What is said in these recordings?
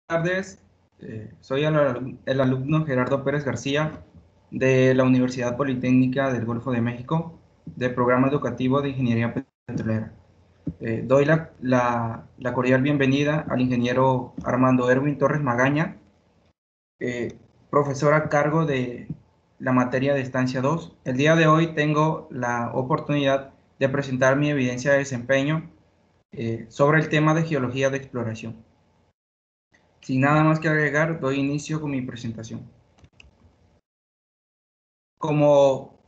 Tardes, soy el alumno Gerardo Pérez García de la Universidad Politécnica del Golfo de México, del programa educativo de Ingeniería Petrolera. Doy la cordial bienvenida al ingeniero Armando Erwin Torres Magaña, profesor a cargo de la materia de estancia 2. El día de hoy tengo la oportunidad de presentar mi evidencia de desempeño sobre el tema de geología de exploración. Sin nada más que agregar, doy inicio con mi presentación. Como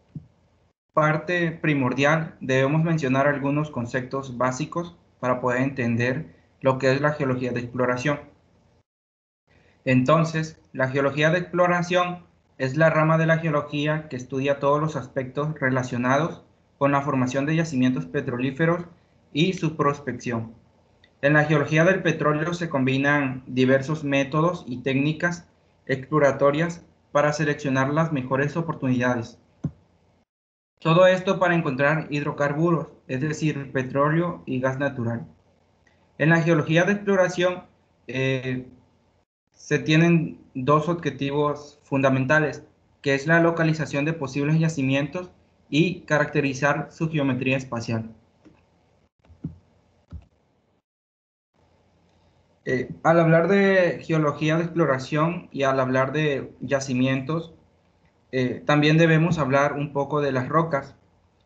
parte primordial, debemos mencionar algunos conceptos básicos para poder entender lo que es la geología de exploración. Entonces, la geología de exploración es la rama de la geología que estudia todos los aspectos relacionados con la formación de yacimientos petrolíferos y su prospección. En la geología del petróleo se combinan diversos métodos y técnicas exploratorias para seleccionar las mejores oportunidades. Todo esto para encontrar hidrocarburos, es decir, petróleo y gas natural. En la geología de exploración se tienen dos objetivos fundamentales, que es la localización de posibles yacimientos y caracterizar su geometría espacial. Al hablar de geología de exploración y al hablar de yacimientos, también debemos hablar un poco de las rocas.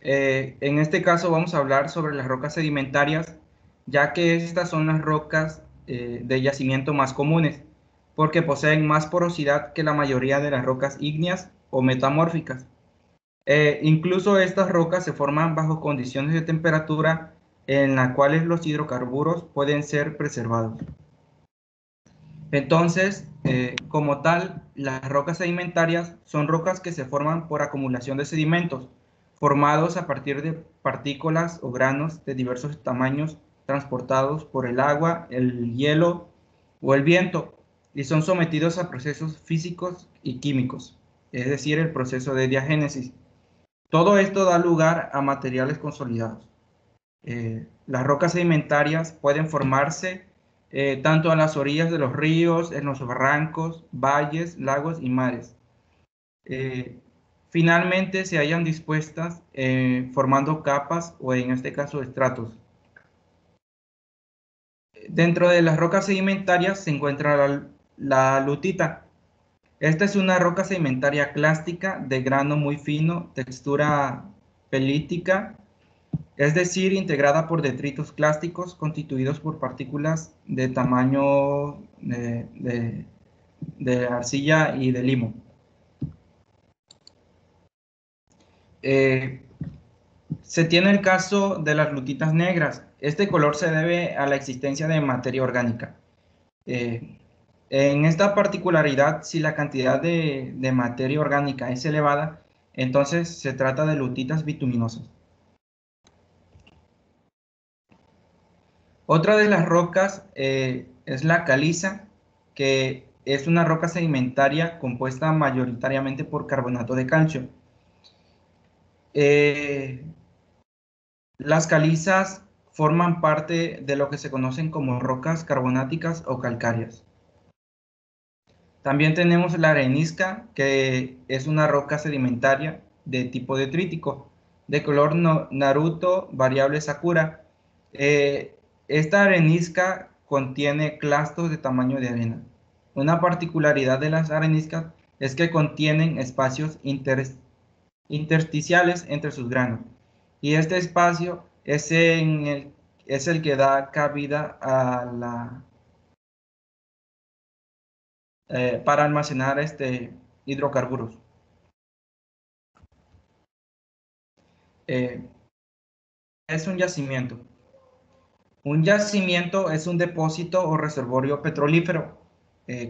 En este caso vamos a hablar sobre las rocas sedimentarias, ya que estas son las rocas de yacimiento más comunes, porque poseen más porosidad que la mayoría de las rocas ígneas o metamórficas. Incluso estas rocas se forman bajo condiciones de temperatura en las cuales los hidrocarburos pueden ser preservados. Entonces, como tal, las rocas sedimentarias son rocas que se forman por acumulación de sedimentos, formados a partir de partículas o granos de diversos tamaños transportados por el agua, el hielo o el viento, y son sometidos a procesos físicos y químicos, es decir, el proceso de diagénesis. Todo esto da lugar a materiales consolidados. Las rocas sedimentarias pueden formarse tanto en las orillas de los ríos, en los barrancos, valles, lagos y mares. Eh, Finalmente se hallan dispuestas formando capas o en este caso estratos. Dentro de las rocas sedimentarias se encuentra la lutita. Esta es una roca sedimentaria clástica de grano muy fino, textura pelítica, es decir, integrada por detritos clásticos constituidos por partículas de tamaño de arcilla y de limo. Eh, Se tiene el caso de las lutitas negras. Este color se debe a la existencia de materia orgánica. Eh, en esta particularidad, si la cantidad de materia orgánica es elevada, entonces se trata de lutitas bituminosas. Otra de las rocas es la caliza, que es una roca sedimentaria compuesta mayoritariamente por carbonato de calcio. Eh, las calizas forman parte de lo que se conocen como rocas carbonáticas o calcáreas. También tenemos la arenisca, que es una roca sedimentaria de tipo detrítico, de color naruto, variable sakura. Esta arenisca contiene clastos de tamaño de arena. Una particularidad de las areniscas es que contienen espacios intersticiales entre sus granos. Y este espacio es el que da cabida a para almacenar hidrocarburos. Eh, es un yacimiento. Un yacimiento es un depósito o reservorio petrolífero.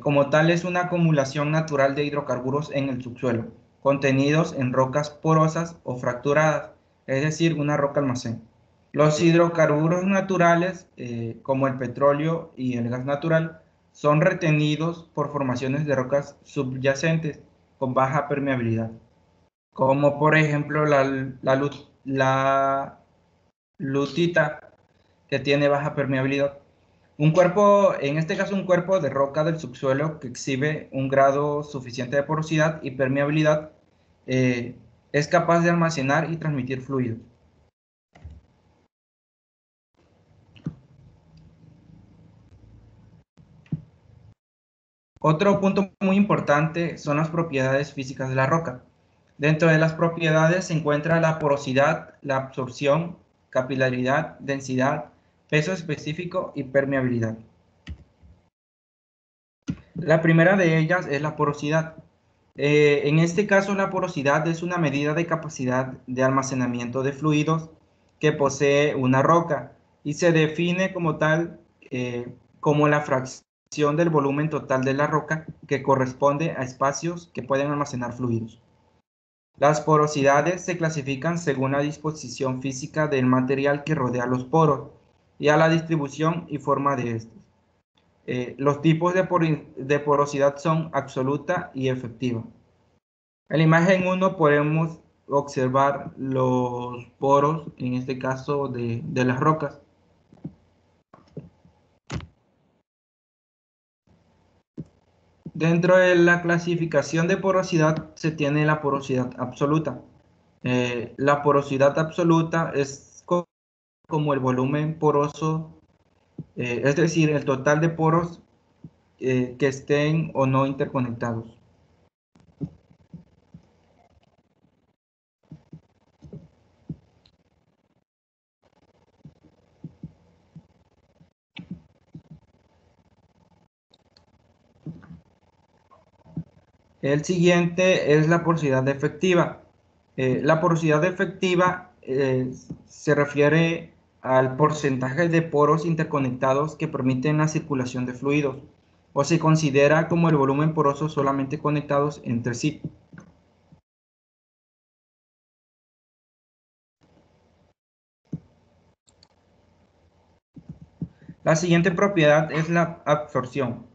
Como tal, es una acumulación natural de hidrocarburos en el subsuelo, contenidos en rocas porosas o fracturadas, es decir, una roca almacén. Los hidrocarburos naturales, como el petróleo y el gas natural, son retenidos por formaciones de rocas subyacentes con baja permeabilidad, como por ejemplo la lutita, que tiene baja permeabilidad. Un cuerpo, en este caso un cuerpo de roca del subsuelo que exhibe un grado suficiente de porosidad y permeabilidad, eh, es capaz de almacenar y transmitir fluidos. Otro punto muy importante son las propiedades físicas de la roca. Dentro de las propiedades se encuentra la porosidad, la absorción, capilaridad, densidad, peso específico y permeabilidad. La primera de ellas es la porosidad. En este caso, la porosidad es una medida de capacidad de almacenamiento de fluidos que posee una roca y se define como tal como la fracción del volumen total de la roca que corresponde a espacios que pueden almacenar fluidos. Las porosidades se clasifican según la disposición física del material que rodea los poros y a la distribución y forma de estos. Los tipos de porosidad son absoluta y efectiva. En la imagen 1 podemos observar los poros, en este caso de las rocas. Dentro de la clasificación de porosidad se tiene la porosidad absoluta. La porosidad absoluta es como el volumen poroso, es decir, el total de poros que estén o no interconectados. El siguiente es la porosidad efectiva. La porosidad efectiva se refiere al porcentaje de poros interconectados que permiten la circulación de fluidos, o se considera como el volumen poroso solamente conectados entre sí. La siguiente propiedad es la absorción.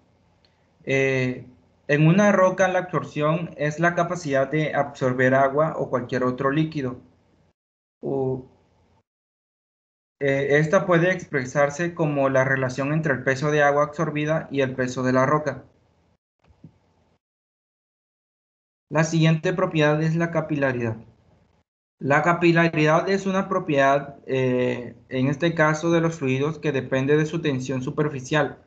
En una roca la absorción es la capacidad de absorber agua o cualquier otro líquido. Esta puede expresarse como la relación entre el peso de agua absorbida y el peso de la roca. La siguiente propiedad es la capilaridad. La capilaridad es una propiedad, en este caso de los fluidos, que depende de su tensión superficial,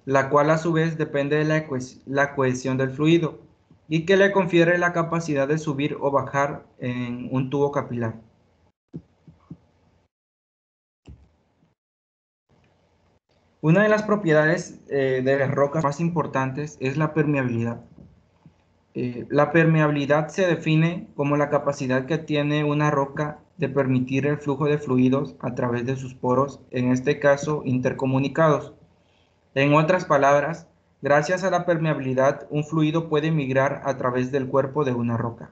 la cual a su vez depende de la cohesión del fluido y que le confiere la capacidad de subir o bajar en un tubo capilar. Una de las propiedades de las rocas más importantes es la permeabilidad. La permeabilidad se define como la capacidad que tiene una roca de permitir el flujo de fluidos a través de sus poros, en este caso intercomunicados. En otras palabras, gracias a la permeabilidad, un fluido puede migrar a través del cuerpo de una roca.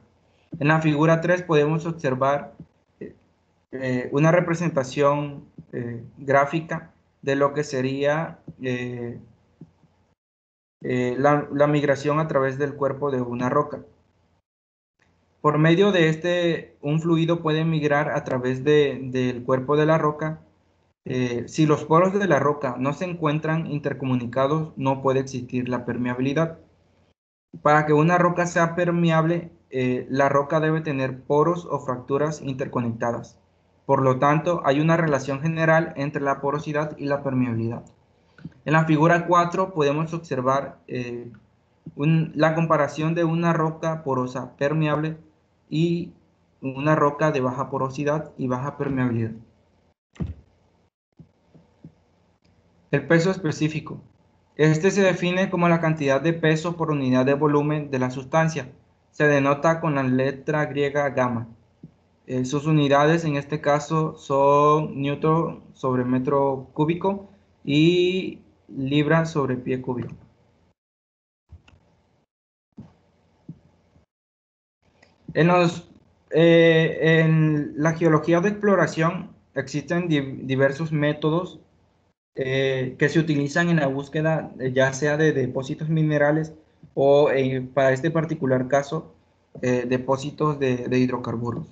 En la figura 3 podemos observar una representación gráfica de lo que sería la migración a través del cuerpo de una roca. Por medio de un fluido puede migrar a través del cuerpo de la roca. Si los poros de la roca no se encuentran intercomunicados, no puede existir la permeabilidad. Para que una roca sea permeable, la roca debe tener poros o fracturas interconectadas. Por lo tanto, hay una relación general entre la porosidad y la permeabilidad. En la figura 4 podemos observar la comparación de una roca porosa permeable y una roca de baja porosidad y baja permeabilidad. El peso específico. Este se define como la cantidad de peso por unidad de volumen de la sustancia. Se denota con la letra griega gamma. Sus unidades en este caso son newton sobre metro cúbico y libra sobre pie cúbico. En la geología de exploración existen diversos métodos que se utilizan en la búsqueda, ya sea de depósitos minerales o, para este particular caso, depósitos de hidrocarburos.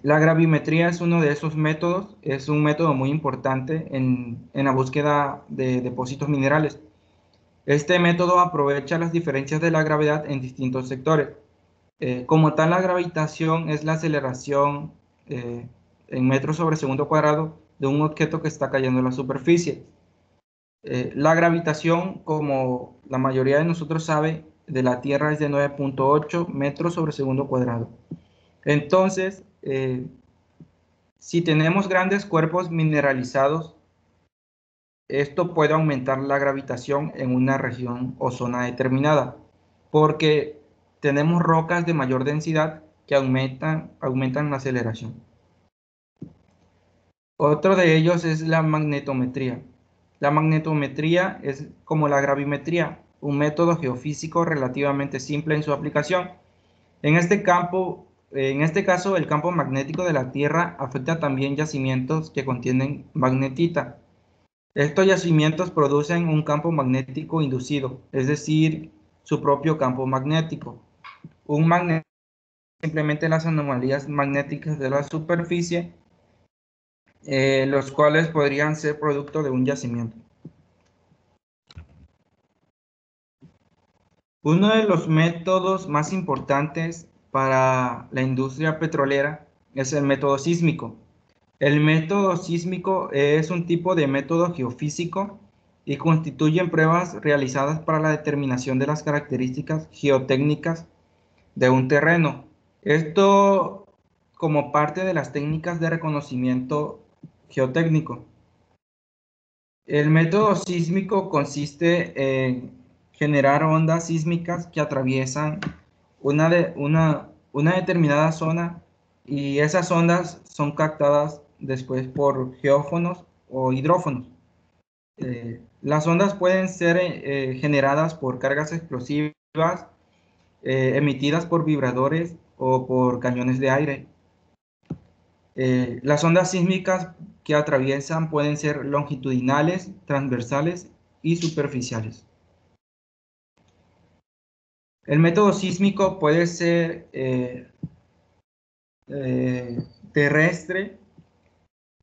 La gravimetría es uno de esos métodos, es un método muy importante en la búsqueda de depósitos minerales. Este método aprovecha las diferencias de la gravedad en distintos sectores. Como tal, la gravitación es la aceleración en metros sobre segundo cuadrado de un objeto que está cayendo en la superficie. La gravitación, como la mayoría de nosotros sabe, de la Tierra es de 9,8 metros sobre segundo cuadrado. Entonces, si tenemos grandes cuerpos mineralizados, esto puede aumentar la gravitación en una región o zona determinada, porque tenemos rocas de mayor densidad que aumentan la aceleración. Otro de ellos es la magnetometría. La magnetometría es como la gravimetría, un método geofísico relativamente simple en su aplicación. En este caso, el campo magnético de la Tierra afecta también yacimientos que contienen magnetita. Estos yacimientos producen un campo magnético inducido, es decir, su propio campo magnético. Un magneto es simplemente las anomalías magnéticas de la superficie, los cuales podrían ser producto de un yacimiento. Uno de los métodos más importantes para la industria petrolera es el método sísmico. El método sísmico es un tipo de método geofísico y constituyen pruebas realizadas para la determinación de las características geotécnicas de un terreno. Esto como parte de las técnicas de reconocimiento geotécnico. El método sísmico consiste en generar ondas sísmicas que atraviesan una determinada zona, y esas ondas son captadas después por geófonos o hidrófonos. Las ondas pueden ser generadas por cargas explosivas, emitidas por vibradores o por cañones de aire. Las ondas sísmicas que atraviesan pueden ser longitudinales, transversales y superficiales. El método sísmico puede ser terrestre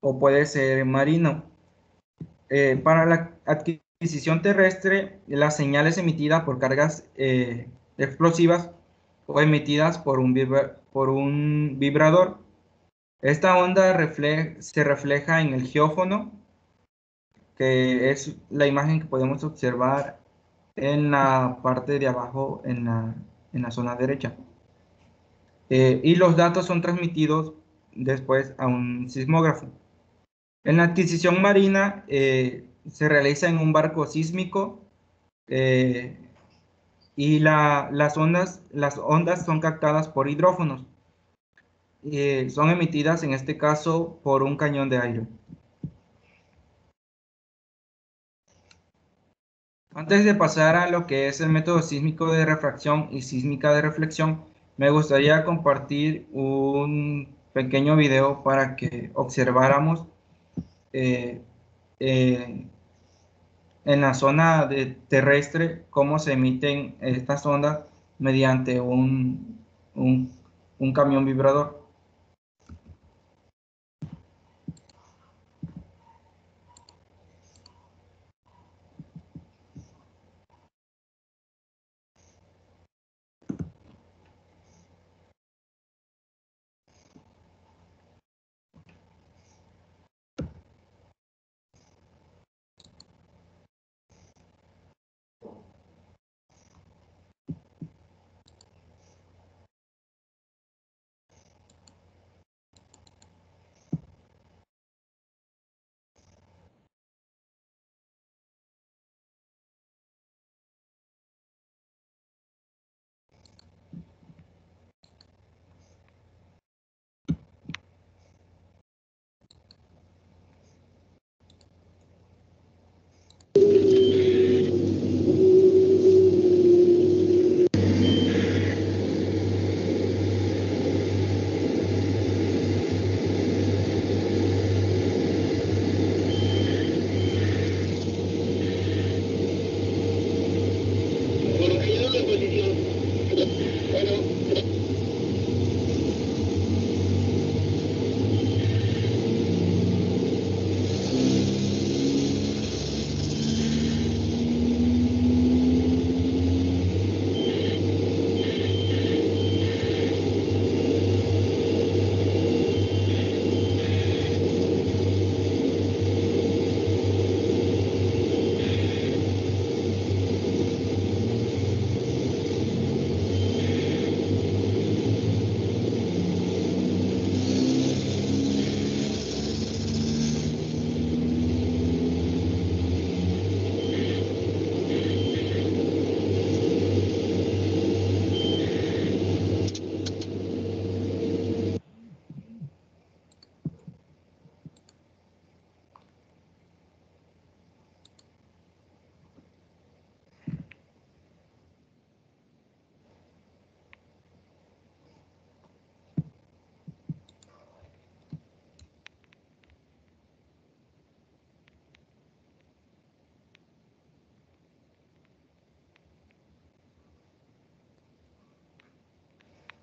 o puede ser marino. Para la adquisición terrestre, las señales emitidas por cargas explosivas o emitidas por un vibrador. Esta onda se refleja en el geófono, que es la imagen que podemos observar en la parte de abajo en la zona derecha. Y los datos son transmitidos después a un sismógrafo. En la adquisición marina se realiza en un barco sísmico, eh, y las ondas son captadas por hidrófonos. Son emitidas en este caso por un cañón de aire. Antes de pasar a lo que es el método sísmico de refracción y sísmica de reflexión, me gustaría compartir un pequeño video para que observáramos eh, eh, en la zona terrestre cómo se emiten estas ondas mediante un, un camión vibrador.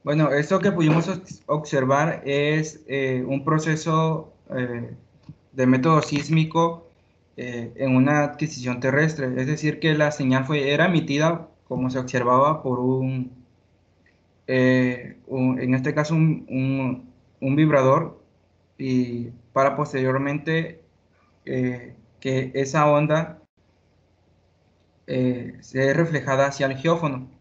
Bueno, esto que pudimos observar es un proceso de método sísmico en una adquisición terrestre. Es decir, que la señal era emitida, como se observaba, por en este caso, un vibrador, y para posteriormente que esa onda sea reflejada hacia el geófono.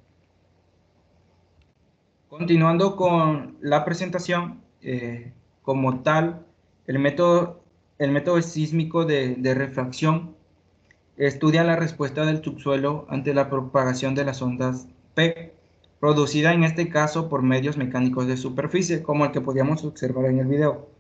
Continuando con la presentación, como tal, el método, el método sísmico de refracción estudia la respuesta del subsuelo ante la propagación de las ondas P, producida en este caso por medios mecánicos de superficie, como el que podíamos observar en el video.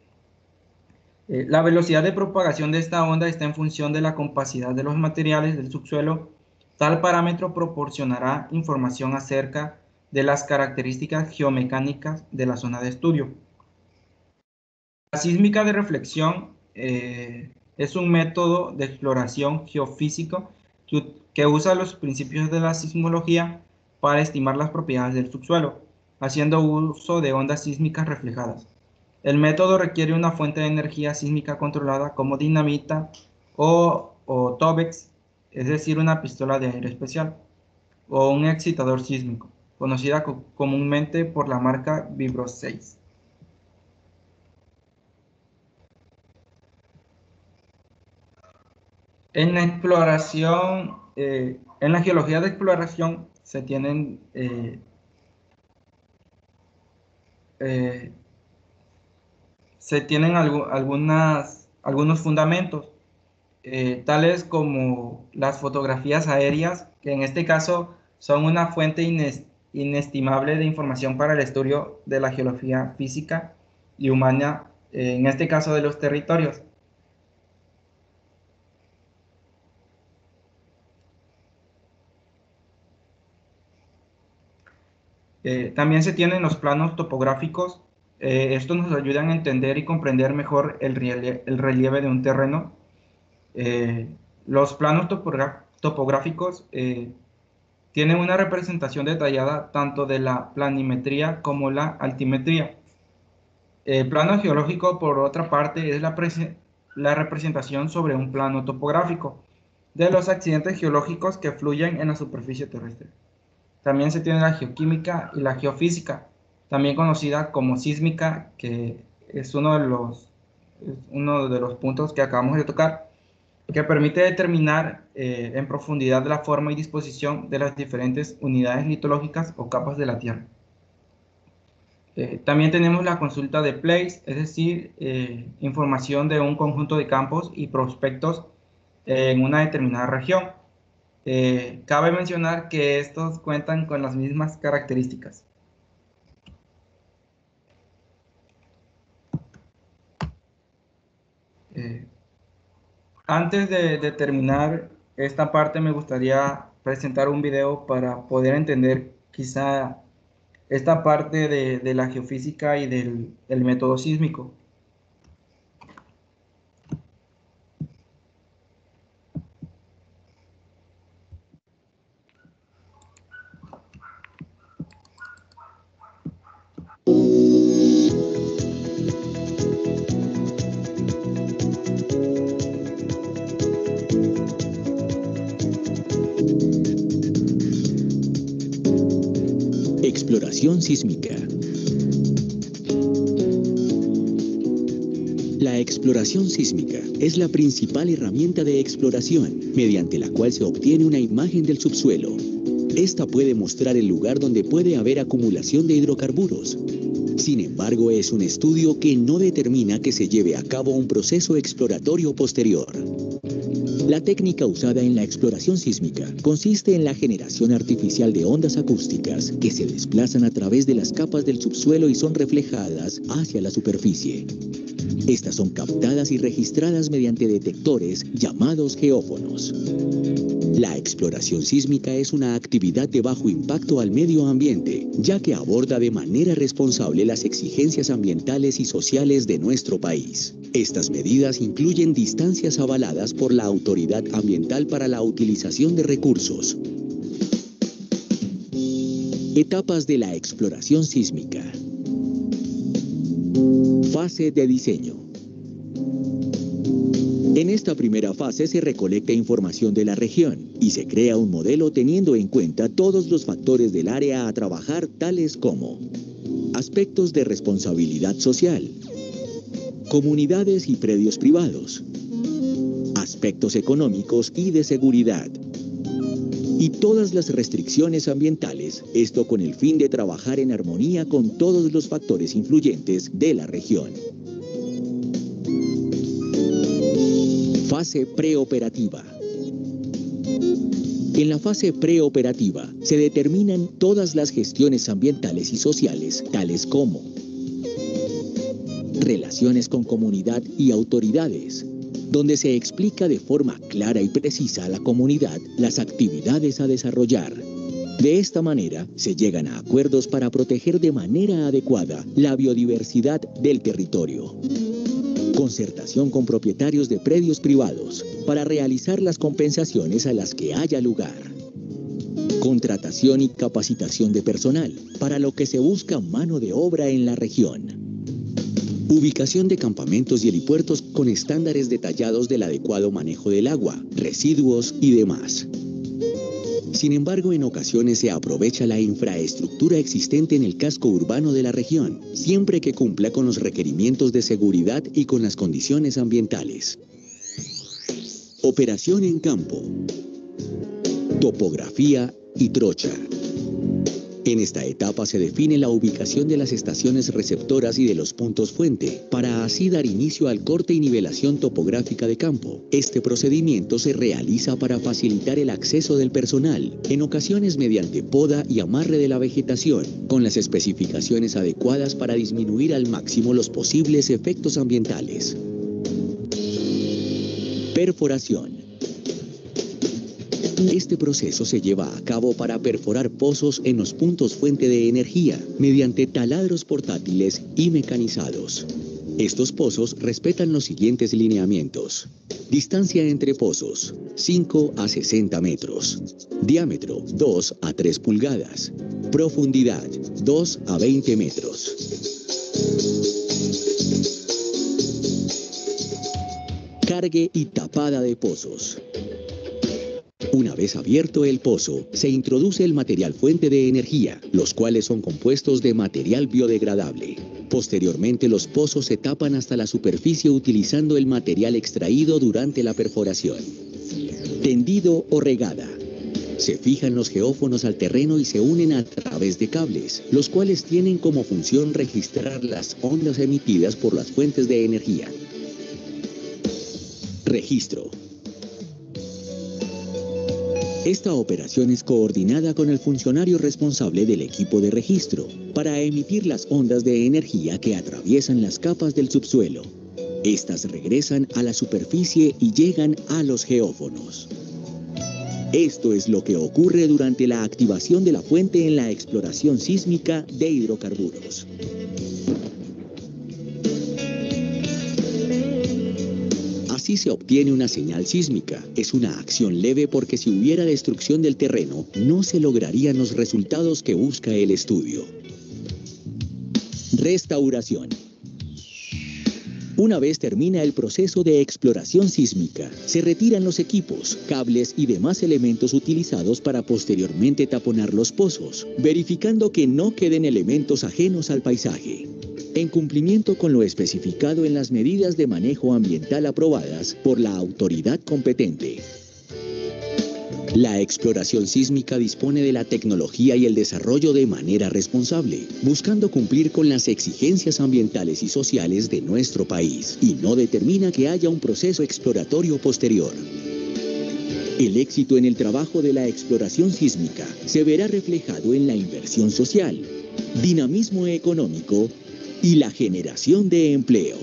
La velocidad de propagación de esta onda está en función de la compacidad de los materiales del subsuelo. Tal parámetro proporcionará información acerca de las características geomecánicas de la zona de estudio. La sísmica de reflexión es un método de exploración geofísico que usa los principios de la sismología para estimar las propiedades del subsuelo, haciendo uso de ondas sísmicas reflejadas. El método requiere una fuente de energía sísmica controlada como dinamita o TOBEX, es decir, una pistola de aire especial, o un excitador sísmico, conocida comúnmente por la marca Vibro 6. En la exploración, en la geología de exploración se tienen eh, algunos fundamentos, tales como las fotografías aéreas, que en este caso son una fuente inestimable de información para el estudio de la geología física y humana, en este caso de los territorios. También se tienen los planos topográficos. Estos nos ayudan a entender y comprender mejor el relieve de un terreno. Los planos topográficos tienen una representación detallada tanto de la planimetría como la altimetría. El plano geológico, por otra parte, es la representación sobre un plano topográfico de los accidentes geológicos que fluyen en la superficie terrestre. También se tiene la geoquímica y la geofísica, también conocida como sísmica, que es uno de los puntos que acabamos de tocar, que permite determinar en profundidad la forma y disposición de las diferentes unidades litológicas o capas de la Tierra. También tenemos la consulta de place, es decir, información de un conjunto de campos y prospectos en una determinada región. Cabe mencionar que estos cuentan con las mismas características. Eh, Antes de terminar esta parte, me gustaría presentar un video para poder entender quizá esta parte de la geofísica y del método sísmico. Exploración sísmica. La exploración sísmica es la principal herramienta de exploración, mediante la cual se obtiene una imagen del subsuelo. Esta puede mostrar el lugar donde puede haber acumulación de hidrocarburos. Sin embargo, es un estudio que no determina que se lleve a cabo un proceso exploratorio posterior. La técnica usada en la exploración sísmica consiste en la generación artificial de ondas acústicas que se desplazan a través de las capas del subsuelo y son reflejadas hacia la superficie. Estas son captadas y registradas mediante detectores llamados geófonos. La exploración sísmica es una actividad de bajo impacto al medio ambiente, ya que aborda de manera responsable las exigencias ambientales y sociales de nuestro país. Estas medidas incluyen distancias avaladas por la Autoridad Ambiental para la Utilización de Recursos, Etapas de la exploración sísmica. Fase de diseño. En esta primera fase se recolecta información de la región y se crea un modelo teniendo en cuenta todos los factores del área a trabajar, tales como aspectos de responsabilidad social, comunidades y predios privados, aspectos económicos y de seguridad, y todas las restricciones ambientales, esto con el fin de trabajar en armonía con todos los factores influyentes de la región. Fase preoperativa. En la fase preoperativa se determinan todas las gestiones ambientales y sociales, tales como relaciones con comunidad y autoridades, donde se explica de forma clara y precisa a la comunidad las actividades a desarrollar. De esta manera, se llegan a acuerdos para proteger de manera adecuada la biodiversidad del territorio. Concertación con propietarios de predios privados para realizar las compensaciones a las que haya lugar. Contratación y capacitación de personal, para lo que se busca mano de obra en la región. Ubicación de campamentos y helipuertos con estándares detallados del adecuado manejo del agua, residuos y demás. Sin embargo, en ocasiones se aprovecha la infraestructura existente en el casco urbano de la región, siempre que cumpla con los requerimientos de seguridad y con las condiciones ambientales. Operación en campo. Topografía y trocha. En esta etapa se define la ubicación de las estaciones receptoras y de los puntos fuente, para así dar inicio al corte y nivelación topográfica de campo. Este procedimiento se realiza para facilitar el acceso del personal, en ocasiones mediante poda y amarre de la vegetación, con las especificaciones adecuadas para disminuir al máximo los posibles efectos ambientales. Perforación. Este proceso se lleva a cabo para perforar pozos en los puntos fuente de energía mediante taladros portátiles y mecanizados. Estos pozos respetan los siguientes lineamientos. Distancia entre pozos, 5 a 60 metros. Diámetro, 2 a 3 pulgadas. Profundidad, 2 a 20 metros. Cargue y tapada de pozos. Una vez abierto el pozo, se introduce el material fuente de energía, los cuales son compuestos de material biodegradable. Posteriormente, los pozos se tapan hasta la superficie utilizando el material extraído durante la perforación. Tendido o regada. Se fijan los geófonos al terreno y se unen a través de cables, los cuales tienen como función registrar las ondas emitidas por las fuentes de energía. Registro. Esta operación es coordinada con el funcionario responsable del equipo de registro para emitir las ondas de energía que atraviesan las capas del subsuelo. Estas regresan a la superficie y llegan a los geófonos. Esto es lo que ocurre durante la activación de la fuente en la exploración sísmica de hidrocarburos. Así se obtiene una señal sísmica. Es una acción leve porque si hubiera destrucción del terreno, no se lograrían los resultados que busca el estudio. Restauración. Una vez termina el proceso de exploración sísmica, se retiran los equipos, cables y demás elementos utilizados para posteriormente taponar los pozos, verificando que no queden elementos ajenos al paisaje, en cumplimiento con lo especificado en las medidas de manejo ambiental aprobadas por la autoridad competente. La exploración sísmica dispone de la tecnología y el desarrollo de manera responsable, buscando cumplir con las exigencias ambientales y sociales de nuestro país, y no determina que haya un proceso exploratorio posterior. El éxito en el trabajo de la exploración sísmica se verá reflejado en la inversión social, dinamismo económico y la generación de empleo.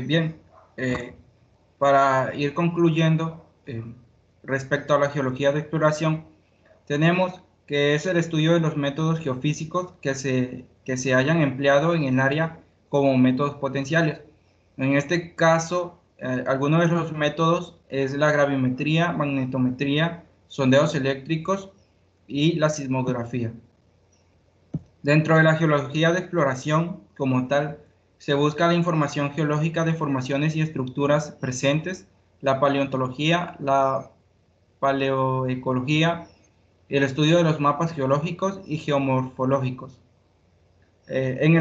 Bien, para ir concluyendo, respecto a la geología de exploración, tenemos que es el estudio de los métodos geofísicos que se hayan empleado en el área como métodos potenciales. En este caso, algunos de los métodos es la gravimetría, magnetometría, sondeos eléctricos y la sismografía. Dentro de la geología de exploración como tal, se busca la información geológica de formaciones y estructuras presentes, la paleontología, la paleoecología, el estudio de los mapas geológicos y geomorfológicos. En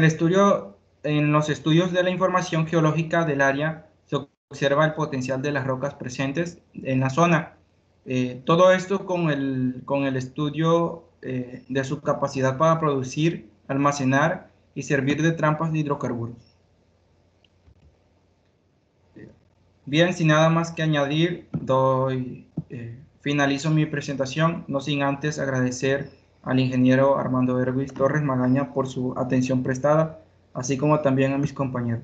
los estudios de la información geológica del área se observa el potencial de las rocas presentes en la zona. Todo esto con el estudio de su capacidad para producir, almacenar y servir de trampas de hidrocarburos. Bien, sin nada más que añadir, finalizo mi presentación, no sin antes agradecer al ingeniero Armando Erguis Torres Magaña por su atención prestada, así como también a mis compañeros.